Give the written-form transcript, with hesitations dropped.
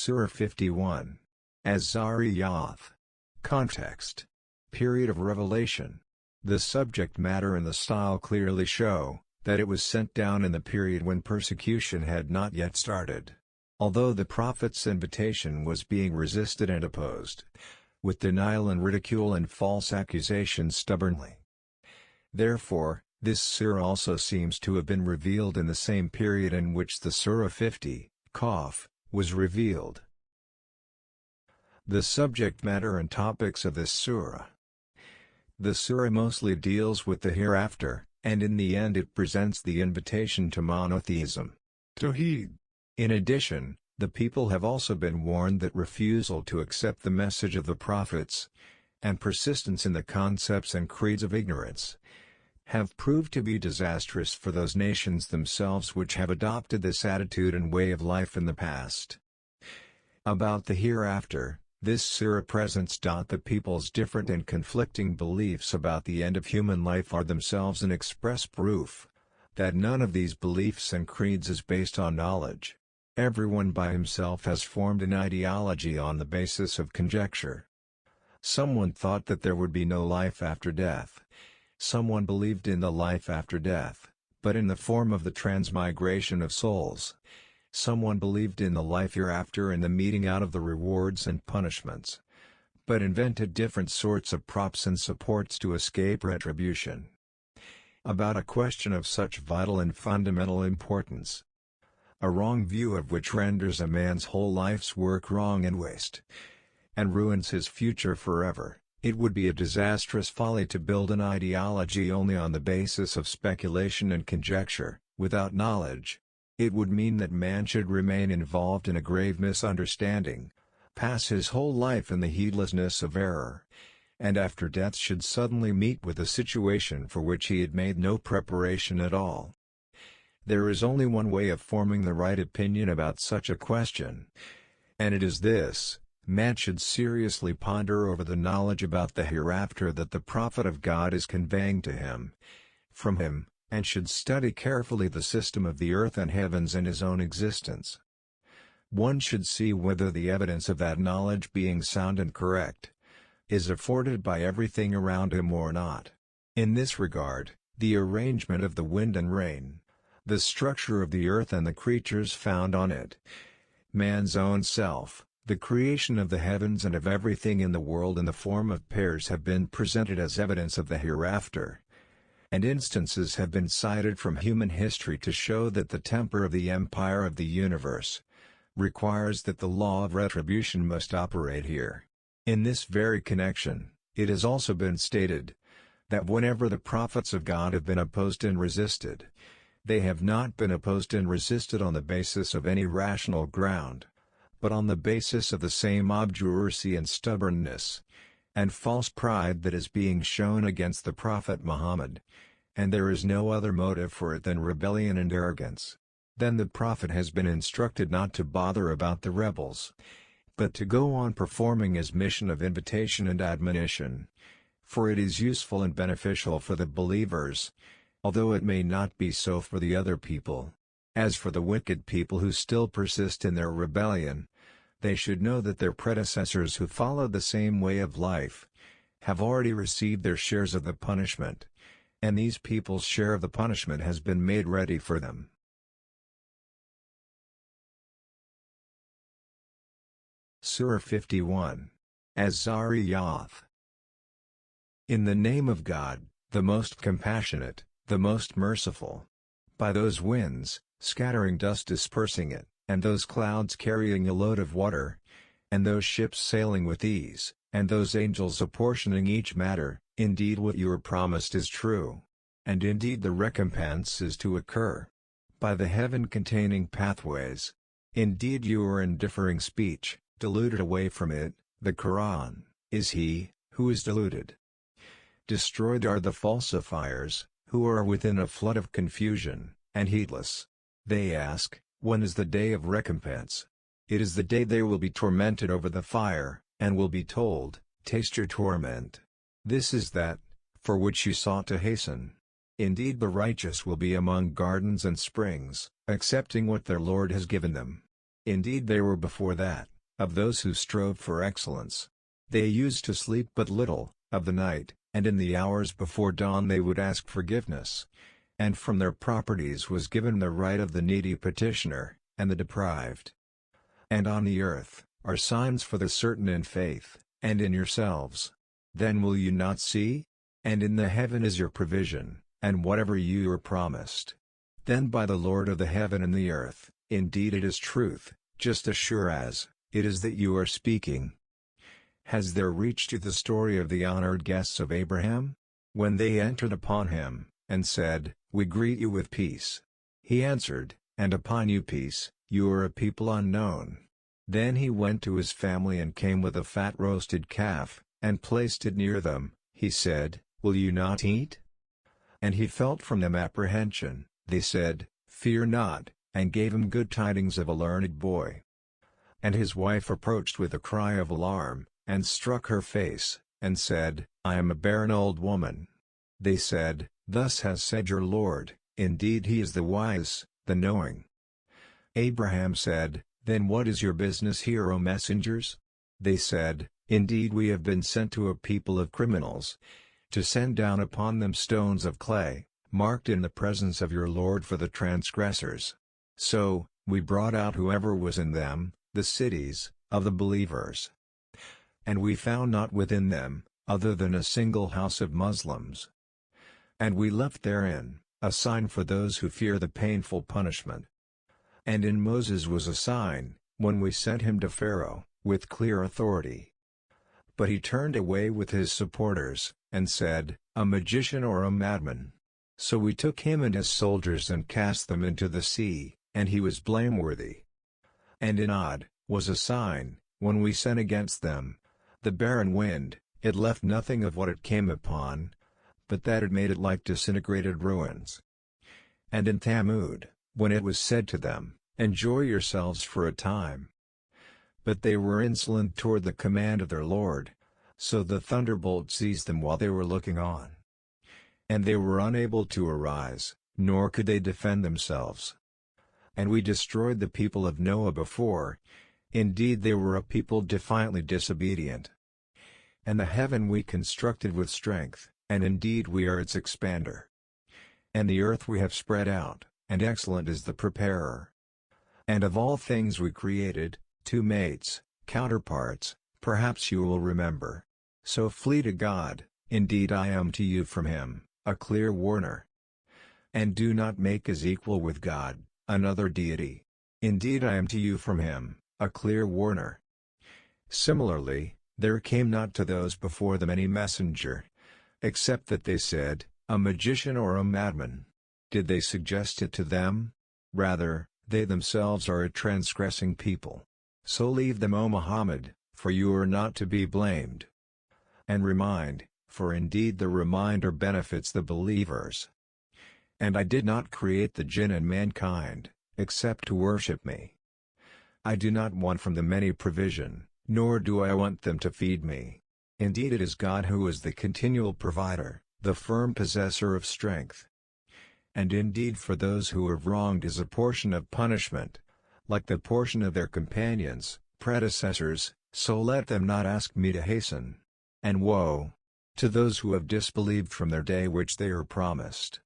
Surah 51. ad-Dhariyat. Context. Period of revelation. The subject matter and the style clearly show that it was sent down in the period when persecution had not yet started. Although the Prophet's invitation was being resisted and opposed, with denial and ridicule and false accusations stubbornly. Therefore, this surah also seems to have been revealed in the same period in which the Surah 50, Qaf, was revealed. The subject matter and topics of this surah. The surah mostly deals with the hereafter, and in the end it presents the invitation to monotheism. Tawheed. In addition, the people have also been warned that refusal to accept the message of the prophets, and persistence in the concepts and creeds of ignorance, have proved to be disastrous for those nations themselves which have adopted this attitude and way of life in the past. About the hereafter, this surah presents the people's different and conflicting beliefs about the end of human life are themselves an express proof that none of these beliefs and creeds is based on knowledge. Everyone by himself has formed an ideology on the basis of conjecture. Someone thought that there would be no life after death. Someone believed in the life after death, but in the form of the transmigration of souls. Someone believed in the life hereafter and the meting out of the rewards and punishments, but invented different sorts of props and supports to escape retribution. About a question of such vital and fundamental importance, a wrong view of which renders a man's whole life's work wrong and waste, and ruins his future forever, it would be a disastrous folly to build an ideology only on the basis of speculation and conjecture, without knowledge. It would mean that man should remain involved in a grave misunderstanding, pass his whole life in the heedlessness of error, and after death should suddenly meet with a situation for which he had made no preparation at all. There is only one way of forming the right opinion about such a question, and it is this: man should seriously ponder over the knowledge about the hereafter that the Prophet of God is conveying to him, from him, and should study carefully the system of the earth and heavens and his own existence. One should see whether the evidence of that knowledge being sound and correct is afforded by everything around him or not. In this regard, the arrangement of the wind and rain, the structure of the earth and the creatures found on it, man's own self, the creation of the heavens and of everything in the world in the form of pairs have been presented as evidence of the hereafter, and instances have been cited from human history to show that the temper of the empire of the universe requires that the law of retribution must operate here. In this very connection, it has also been stated that whenever the prophets of God have been opposed and resisted, they have not been opposed and resisted on the basis of any rational ground, but on the basis of the same obduracy and stubbornness, and false pride that is being shown against the Prophet Muhammad, and there is no other motive for it than rebellion and arrogance. Then the Prophet has been instructed not to bother about the rebels, but to go on performing his mission of invitation and admonition, for it is useful and beneficial for the believers, although it may not be so for the other people. As for the wicked people who still persist in their rebellion, they should know that their predecessors who followed the same way of life have already received their shares of the punishment, and these people's share of the punishment has been made ready for them. Surah 51. ad-Dhariyat. In the name of God, the most compassionate, the most merciful. By those winds, scattering dust dispersing it, and those clouds carrying a load of water, and those ships sailing with ease, and those angels apportioning each matter, indeed what you are promised is true, and indeed the recompense is to occur. By the heaven containing pathways, indeed you are in differing speech, deluded away from it, the Quran, is he, who is deluded. Destroyed are the falsifiers, who are within a flood of confusion, and heedless. They ask, when is the day of recompense? It is the day they will be tormented over the fire, and will be told, taste your torment. This is that, for which you sought to hasten. Indeed the righteous will be among gardens and springs, accepting what their Lord has given them. Indeed they were before that, of those who strove for excellence. They used to sleep but little, of the night, and in the hours before dawn they would ask forgiveness. And from their properties was given the right of the needy petitioner, and the deprived. And on the earth are signs for the certain in faith, and in yourselves. Then will you not see? And in the heaven is your provision, and whatever you are promised. Then by the Lord of the heaven and the earth, indeed it is truth, just as sure as it is that you are speaking. Has there reached you the story of the honored guests of Abraham? When they entered upon him, and said, "We greet you with peace." He answered, "And upon you peace, you are a people unknown." Then he went to his family and came with a fat roasted calf, and placed it near them. He said, "Will you not eat?" And he felt from them apprehension. They said, "Fear not," and gave him good tidings of a learned boy. And his wife approached with a cry of alarm, and struck her face, and said, "I am a barren old woman." They said, "Thus has said your Lord, indeed he is the wise, the knowing." Abraham said, "Then what is your business here, O messengers?" They said, "Indeed we have been sent to a people of criminals, to send down upon them stones of clay, marked in the presence of your Lord for the transgressors. So, we brought out whoever was in them, the cities, of the believers. And we found not within them, other than a single house of Muslims. And we left therein a sign for those who fear the painful punishment. And in Moses was a sign, when we sent him to Pharaoh, with clear authority. But he turned away with his supporters, and said, 'A magician or a madman.' So we took him and his soldiers and cast them into the sea, and he was blameworthy. And in Ad was a sign, when we sent against them the barren wind, it left nothing of what it came upon, but that it made it like disintegrated ruins. And in Thamud, when it was said to them, 'Enjoy yourselves for a time.' But they were insolent toward the command of their Lord, so the thunderbolt seized them while they were looking on. And they were unable to arise, nor could they defend themselves. And we destroyed the people of Noah before, indeed they were a people defiantly disobedient. And the heaven we constructed with strength, and indeed we are its expander. And the earth we have spread out, and excellent is the preparer. And of all things we created, two mates, counterparts, perhaps you will remember. So flee to God, indeed I am to you from him, a clear warner. And do not make as equal with God, another deity. Indeed I am to you from him, a clear warner. Similarly, there came not to those before them any messenger, except that they said, 'A magician or a madman.' Did they suggest it to them? Rather, they themselves are a transgressing people. So leave them, O Muhammad, for you are not to be blamed. And remind, for indeed the reminder benefits the believers. And I did not create the jinn and mankind, except to worship me. I do not want from them any provision, nor do I want them to feed me. Indeed it is God who is the continual provider, the firm possessor of strength. And indeed for those who have wronged is a portion of punishment, like the portion of their companions, predecessors, so let them not ask me to hasten. And woe to those who have disbelieved from their day which they are promised.